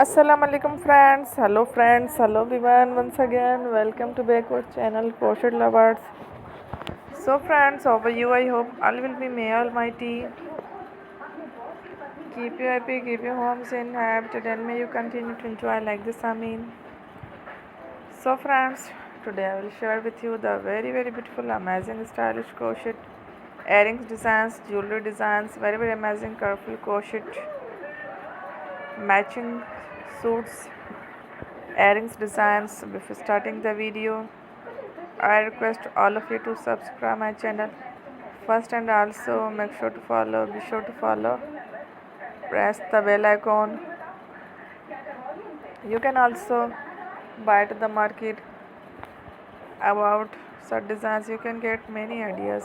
Assalamu alaikum friends, hello everyone, once again welcome to backward channel Crochet lovers. So friends, over you, I hope all will be may almighty keep you happy, keep your homes in happy, and may you continue to enjoy like this. So friends, today I will share with you the very beautiful, amazing, stylish crochet earrings designs, jewelry designs, very amazing, colorful crochet matching suits, earrings designs. Before starting the video, I request all of you to subscribe my channel first, and also be sure to follow, press the bell icon. You can also buy to the market about such designs. You can get many ideas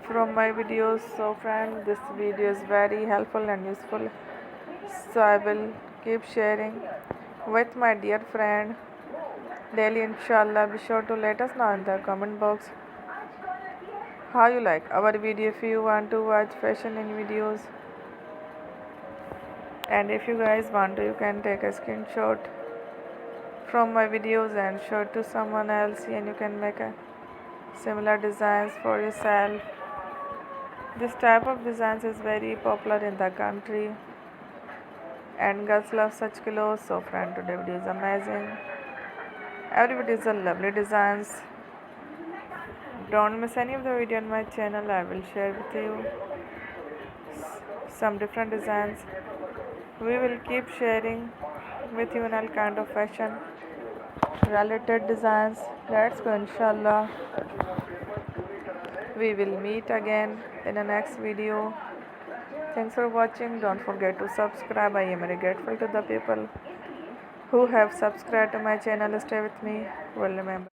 from my videos. So friend, this video is very helpful and useful, so I will keep sharing with my dear friend daily, inshallah. Be sure to let us know in the comment box how you like our video. If you want to watch fashion in videos, and if you guys want to, you can take a screenshot from my videos and show it to someone else, and you can make a similar designs for yourself. This type of designs is very popular in the country, and girls love such clothes. So friend, today video is amazing. Every video is a lovely designs. Don't miss any of the video on my channel. I will share with you some different designs. We will keep sharing with you in all kind of fashion related designs. Let's go, inshallah. We will meet again in the next video. Thanks for watching. Don't forget to subscribe. I am very grateful to the people who have subscribed to my channel. Stay with me. Will remember.